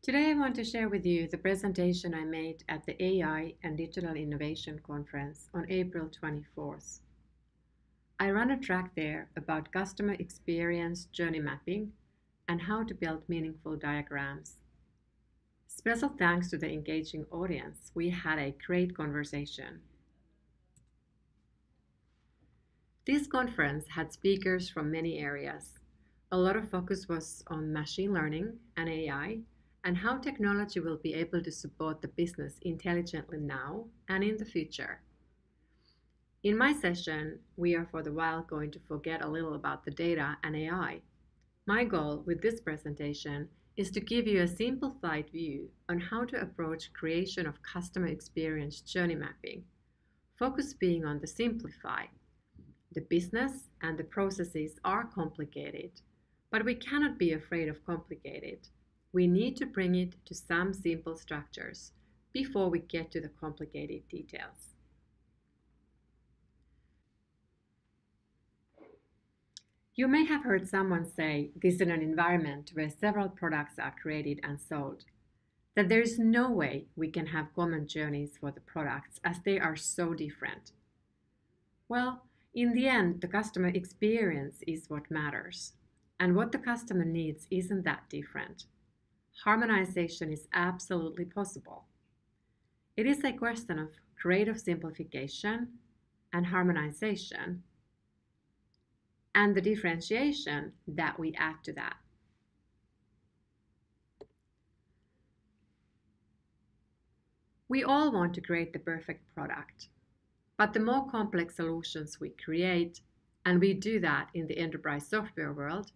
Today I want to share with you the presentation I made at the AI and Digital Innovation Conference on April 24th. I run a track there about customer experience journey mapping and how to build meaningful diagrams. Special thanks to the engaging audience. We had a great conversation. This conference had speakers from many areas. A lot of focus was on machine learning and AI, and how technology will be able to support the business intelligently now and in the future. In my session, we are for the while going to forget a little about the data and AI. My goal with this presentation is to give you a simplified view on how to approach creation of customer experience journey mapping, focus being on the simplify. The business and the processes are complicated, but we cannot be afraid of complicated. We need to bring it to some simple structures before we get to the complicated details. You may have heard someone say this in an environment where several products are created and sold, that there is no way we can have common journeys for the products as they are so different. Well, in the end, the customer experience is what matters, and what the customer needs isn't that different. Harmonization is absolutely possible. It is a question of creative simplification and harmonization, and the differentiation that we add to that. We all want to create the perfect product, but the more complex solutions we create, and we do that in the enterprise software world,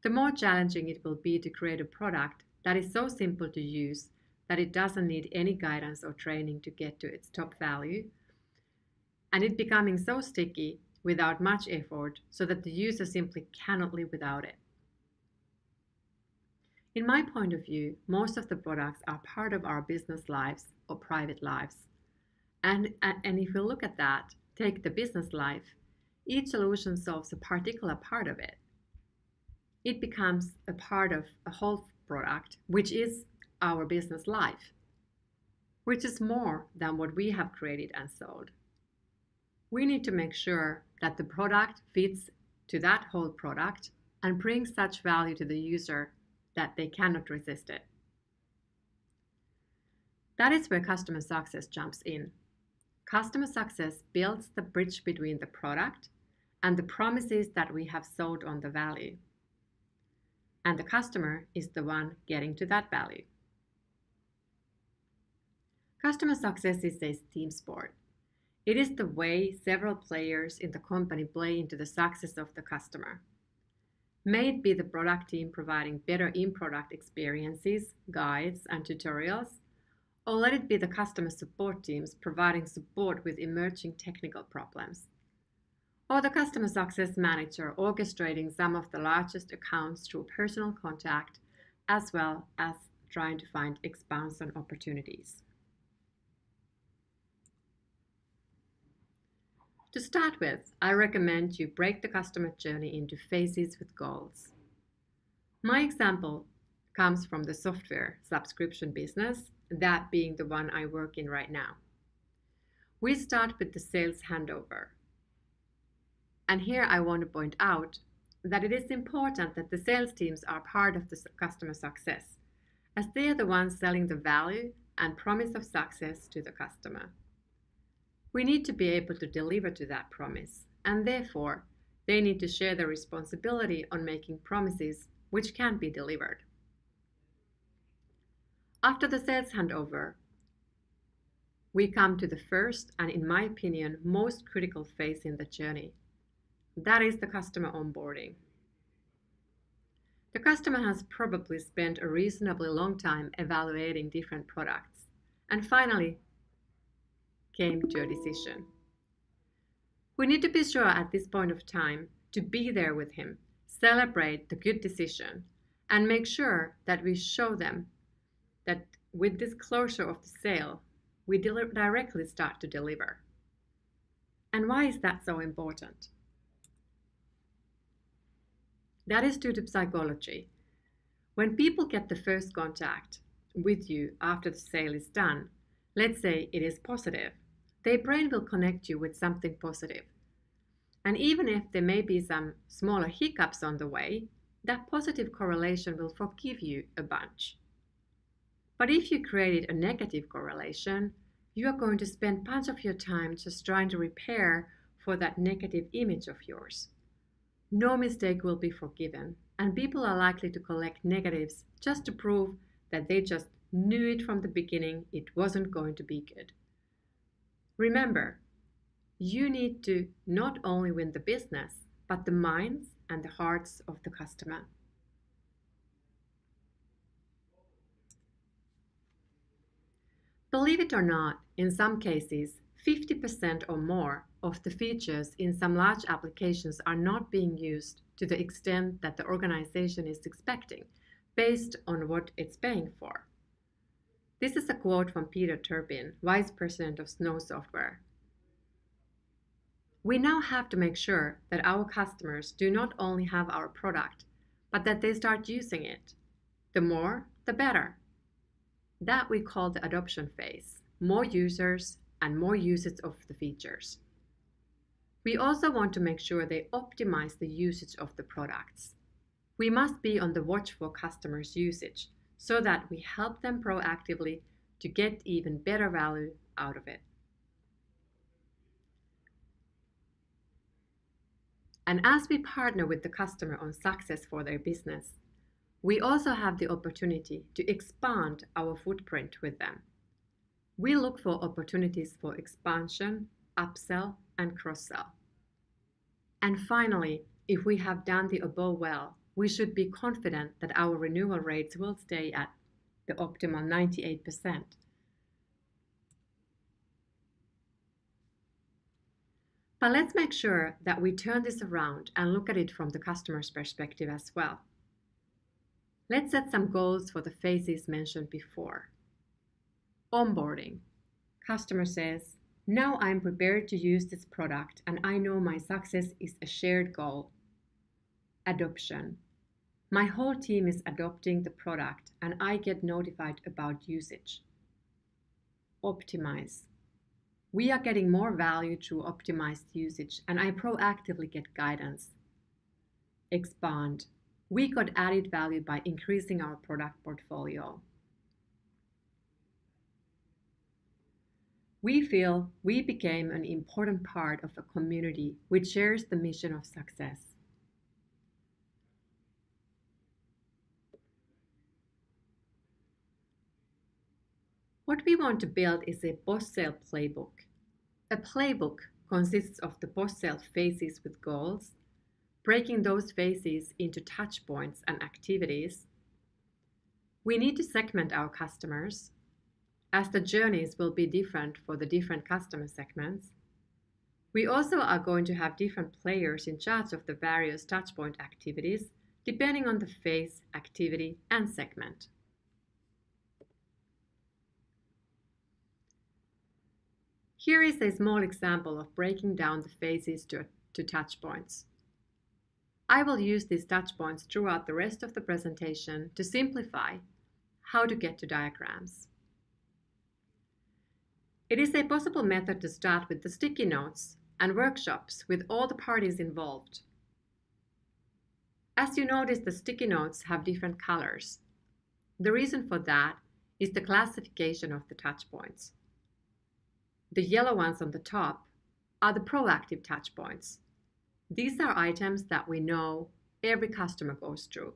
the more challenging it will be to create a product that is so simple to use that it doesn't need any guidance or training to get to its top value, and it becoming so sticky without much effort so that the user simply cannot live without it. In my point of view, most of the products are part of our business lives or private lives. And if we look at that, take the business life, each solution solves a particular part of it. It becomes a part of a whole product, which is our business life, which is more than what we have created and sold. We need to make sure that the product fits to that whole product and brings such value to the user that they cannot resist it. That is where customer success jumps in. Customer success builds the bridge between the product and the promises that we have sold on the value. And the customer is the one getting to that value. Customer success is a team sport. It is the way several players in the company play into the success of the customer. May it be the product team providing better in-product experiences, guides, and tutorials, or let it be the customer support teams providing support with emerging technical problems, or the customer success manager orchestrating some of the largest accounts through personal contact, as well as trying to find expansion opportunities. To start with, I recommend you break the customer journey into phases with goals. My example comes from the software subscription business, that being the one I work in right now. We start with the sales handover. And here I want to point out that it is important that the sales teams are part of the customer success, as they are the ones selling the value and promise of success to the customer. We need to be able to deliver to that promise, and therefore, they need to share the responsibility on making promises which can be delivered. After the sales handover, we come to the first and, in my opinion, most critical phase in the journey. That is the customer onboarding. The customer has probably spent a reasonably long time evaluating different products and finally came to a decision. We need to be sure at this point of time to be there with him, celebrate the good decision, and make sure that we show them that with this closure of the sale, we directly start to deliver. And why is that so important? That is due to psychology. When people get the first contact, with you after the sale is done, let's say it is positive, their brain will connect you with something positive. And even if there may be some smaller hiccups on the way, that positive correlation will forgive you a bunch. But if you created a negative correlation, you are going to spend a bunch of your time just trying to repair for that negative image of yours. No mistake will be forgiven, and people are likely to collect negatives just to prove that they just knew it from the beginning it wasn't going to be good. Remember, you need to not only win the business, but the minds and the hearts of the customer. Believe it or not, in some cases, 50% or more of the features in some large applications are not being used to the extent that the organization is expecting, based on what it's paying for. This is a quote from Peter Turpin, Vice President of Snow Software. We now have to make sure that our customers do not only have our product, but that they start using it. The more, the better. That we call the adoption phase, more users and more usage of the features. We also want to make sure they optimize the usage of the products. We must be on the watch for customers' usage so that we help them proactively to get even better value out of it. And as we partner with the customer on success for their business, we also have the opportunity to expand our footprint with them. We look for opportunities for expansion, upsell, and cross-sell. And finally, if we have done the above well, we should be confident that our renewal rates will stay at the optimal 98%. But let's make sure that we turn this around and look at it from the customer's perspective as well. Let's set some goals for the phases mentioned before. Onboarding. Customer says, now I'm prepared to use this product and I know my success is a shared goal. Adoption. My whole team is adopting the product and I get notified about usage. Optimize. We are getting more value through optimized usage and I proactively get guidance. Expand. We got added value by increasing our product portfolio. We feel we became an important part of a community which shares the mission of success. What we want to build is a post-sale playbook. A playbook consists of the post-sale phases with goals, breaking those phases into touch points and activities. We need to segment our customers, as the journeys will be different for the different customer segments. We also are going to have different players in charge of the various touchpoint activities, depending on the phase, activity, and segment. Here is a small example of breaking down the phases to touchpoints. I will use these touchpoints throughout the rest of the presentation to simplify how to get to diagrams. It is a possible method to start with the sticky notes and workshops with all the parties involved. As you notice, the sticky notes have different colors. The reason for that is the classification of the touchpoints. The yellow ones on the top are the proactive touchpoints. These are items that we know every customer goes through.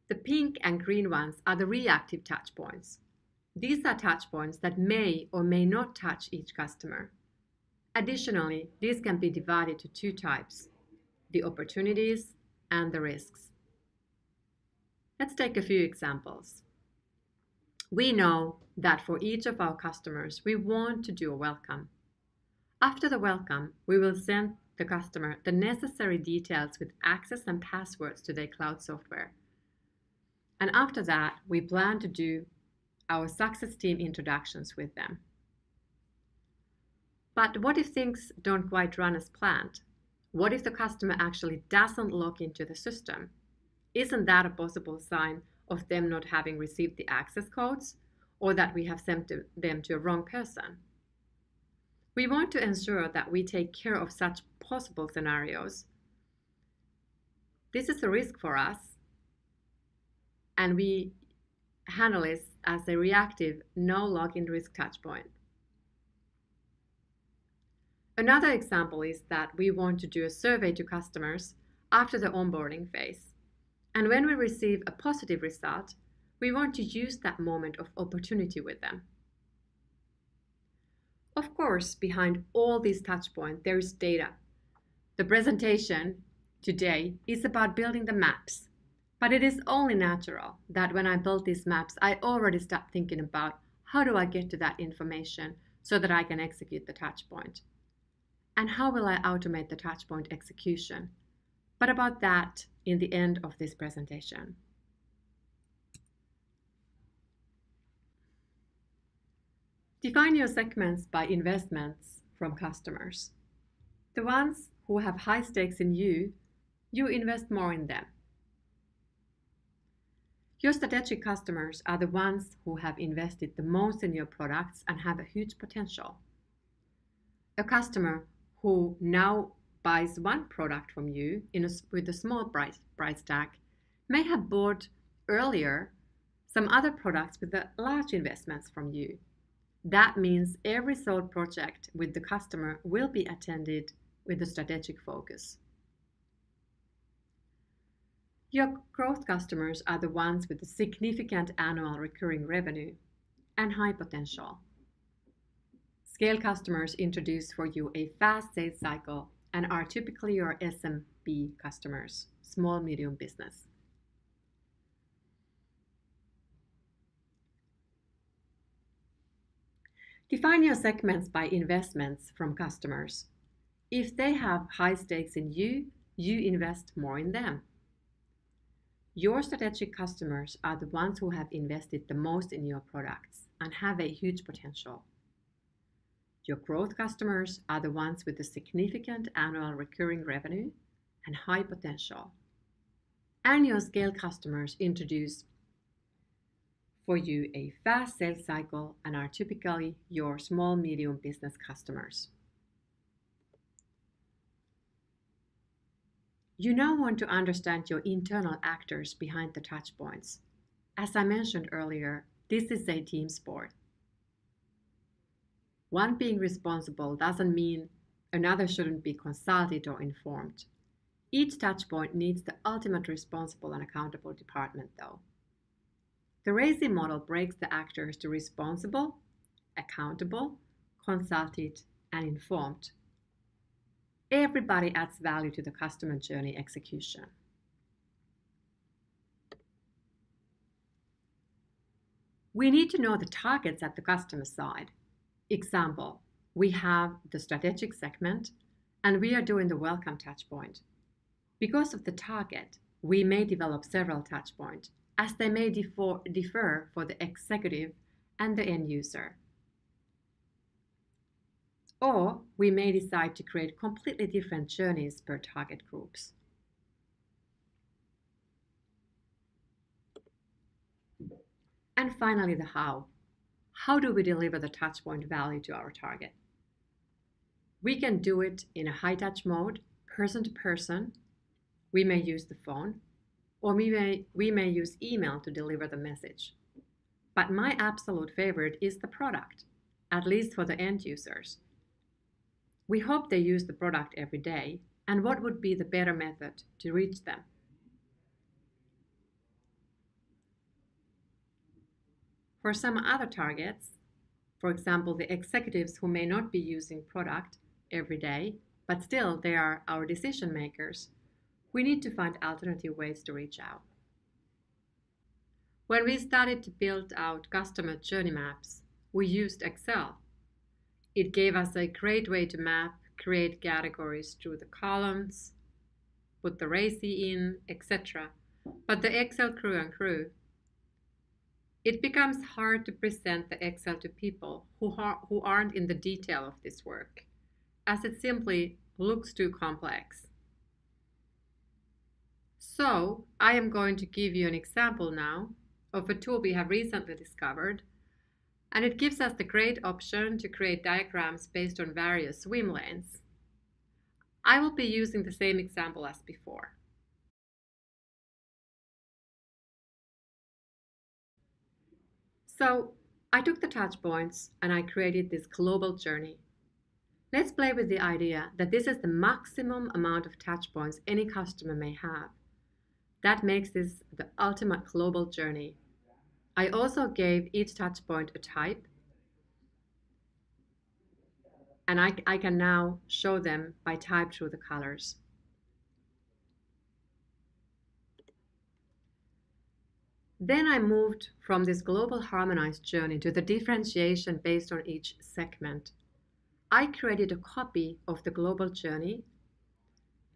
The pink and green ones are the reactive touchpoints. These are touchpoints that may or may not touch each customer. Additionally, these can be divided to two types, the opportunities and the risks. Let's take a few examples. We know that for each of our customers, we want to do a welcome. After the welcome, we will send the customer the necessary details with access and passwords to their cloud software. And after that, we plan to do our success team introductions with them. But what if things don't quite run as planned? What if the customer actually doesn't log into the system? Isn't that a possible sign of them not having received the access codes or that we have sent them to a wrong person. We want to ensure that we take care of such possible scenarios. This is a risk for us, and we handle this as a reactive, no login risk touchpoint. Another example is that we want to do a survey to customers after the onboarding phase. And when we receive a positive result, we want to use that moment of opportunity with them. Of course, behind all these touchpoints, there is data. The presentation today is about building the maps, but it is only natural that when I build these maps, I already start thinking about how do I get to that information so that I can execute the touchpoint. And how will I automate the touchpoint execution? But about that in the end of this presentation. Define your segments by investments from customers. The ones who have high stakes in you, you invest more in them. Your strategic customers are the ones who have invested the most in your products and have a huge potential. A customer who now buys one product from you with a small price tag may have bought earlier some other products with the large investments from you. That means every sold project with the customer will be attended with a strategic focus. Your growth customers are the ones with a significant annual recurring revenue and high potential. Scale customers introduce for you a fast sales cycle and are typically your SMB customers, small medium business. Define your segments by investments from customers. If they have high stakes in you, you invest more in them. Your strategic customers are the ones who have invested the most in your products and have a huge potential. Your growth customers are the ones with a significant annual recurring revenue and high potential. And your scale customers introduce for you a fast sales cycle and are typically your small medium business customers. You now want to understand your internal actors behind the touchpoints. As I mentioned earlier, this is a team sport. One being responsible doesn't mean another shouldn't be consulted or informed. Each touchpoint needs the ultimate responsible and accountable department, though. The RACI model breaks the actors to responsible, accountable, consulted, and informed. Everybody adds value to the customer journey execution. We need to know the targets at the customer side. Example, we have the strategic segment and we are doing the welcome touchpoint. Because of the target, we may develop several touchpoints as they may differ for the executive and the end user. Or we may decide to create completely different journeys per target groups. And finally, the how. How do we deliver the touchpoint value to our target? We can do it in a high-touch mode, person to person. We may use the phone, or we may use email to deliver the message. But my absolute favorite is the product, at least for the end users. We hope they use the product every day, and what would be the better method to reach them? For some other targets, for example, the executives who may not be using product every day, but still they are our decision makers, we need to find alternative ways to reach out. When we started to build out customer journey maps, we used Excel. It gave us a great way to map, create categories through the columns, put the RACI in, etc. But the Excel grew and grew. It becomes hard to present the Excel to people who aren't in the detail of this work, as it simply looks too complex. So I am going to give you an example now of a tool we have recently discovered, and it gives us the great option to create diagrams based on various swim lanes. I will be using the same example as before. So I took the touch points and I created this global journey. Let's play with the idea that this is the maximum amount of touch points any customer may have. That makes this the ultimate global journey. I also gave each touch point a type, and I can now show them by type through the colors. Then I moved from this global harmonized journey to the differentiation based on each segment. I created a copy of the global journey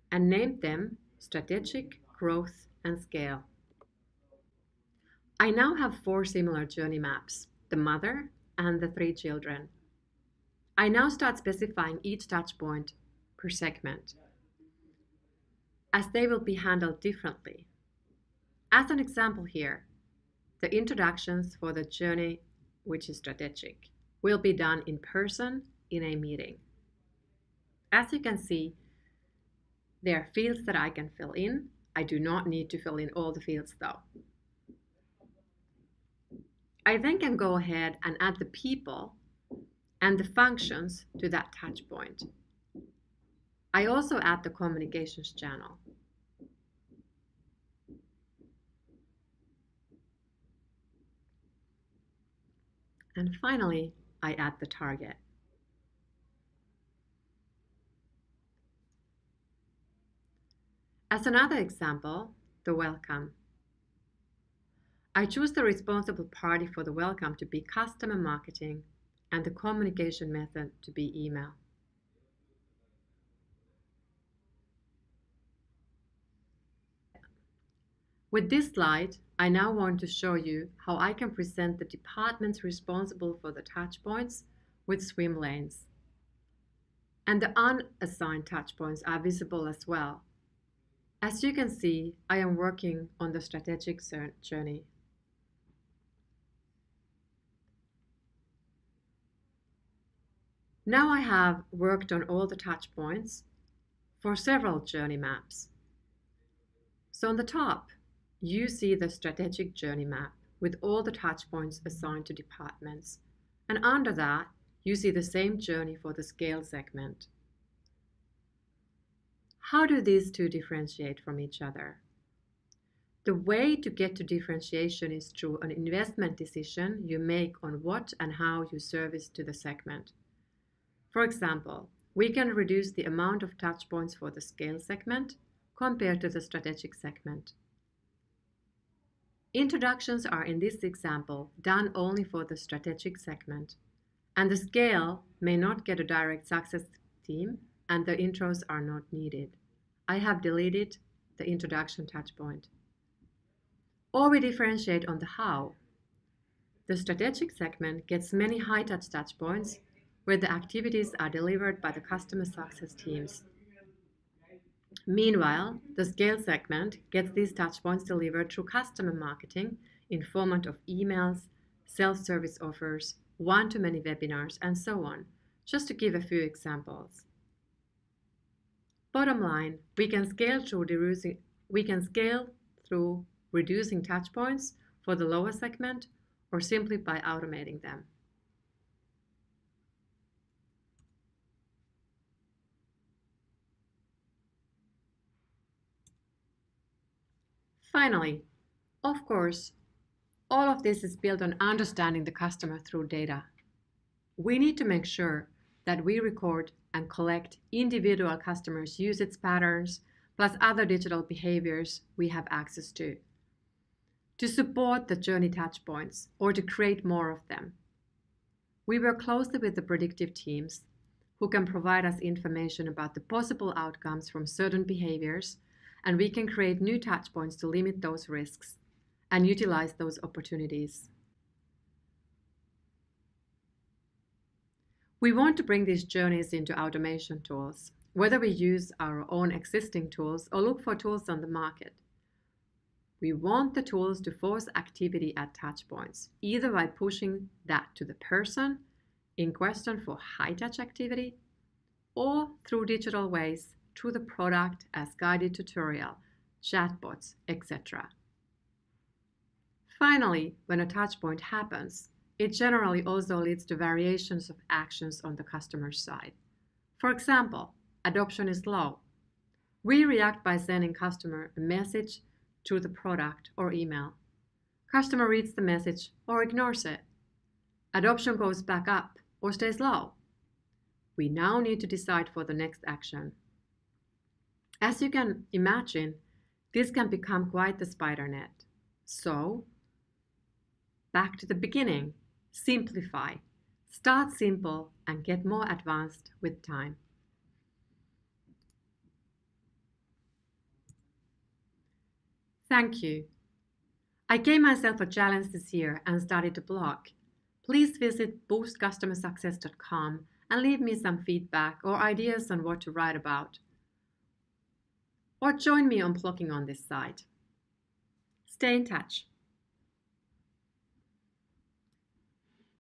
and named them strategic, growth, and scale. I now have 4 similar journey maps, the mother and the 3 children. I now start specifying each touch point per segment, as they will be handled differently. As an example here, the introductions for the journey, which is strategic, will be done in person in a meeting. As you can see, there are fields that I can fill in. I do not need to fill in all the fields though. I then can go ahead and add the people and the functions to that touch point. I also add the communications channel. And finally, I add the target. As another example, the welcome. I choose the responsible party for the welcome to be customer marketing and the communication method to be email. With this slide, I now want to show you how I can present the departments responsible for the touch points with swim lanes. And the unassigned touch points are visible as well. As you can see, I am working on the strategic journey. Now I have worked on all the touch points for several journey maps. So on the top, you see the strategic journey map with all the touch points assigned to departments. And under that, you see the same journey for the scale segment. How do these two differentiate from each other? The way to get to differentiation is through an investment decision you make on what and how you service to the segment. For example, we can reduce the amount of touch points for the scale segment compared to the strategic segment. Introductions are in this example done only for the strategic segment, and the scale may not get a direct success team and the intros are not needed. I have deleted the introduction touch point. Or we differentiate on the how. The strategic segment gets many high-touch touch points where the activities are delivered by the customer success teams. Meanwhile, the scale segment gets these touchpoints delivered through customer marketing in format of emails, self-service offers, one-to-many webinars, and so on, just to give a few examples. Bottom line, we can scale through reducing touchpoints for the lower segment or simply by automating them. Finally, of course, all of this is built on understanding the customer through data. We need to make sure that we record and collect individual customers' usage patterns, plus other digital behaviors we have access to support the journey touchpoints or to create more of them. We work closely with the predictive teams who can provide us information about the possible outcomes from certain behaviors, and we can create new touchpoints to limit those risks and utilize those opportunities. We want to bring these journeys into automation tools, whether we use our own existing tools or look for tools on the market. We want the tools to force activity at touchpoints, either by pushing that to the person in question for high-touch activity, or through digital ways to the product as guided tutorial, chatbots, etc. Finally, when a touchpoint happens, it generally also leads to variations of actions on the customer side. For example, adoption is low. We react by sending customer a message to the product or email. Customer reads the message or ignores it. Adoption goes back up or stays low. We now need to decide for the next action. As you can imagine, this can become quite the spider net. So, back to the beginning, simplify. Start simple and get more advanced with time. Thank you. I gave myself a challenge this year and started a blog. Please visit boostcustomersuccess.com and leave me some feedback or ideas on what to write about. Or join me on blogging on this site. Stay in touch.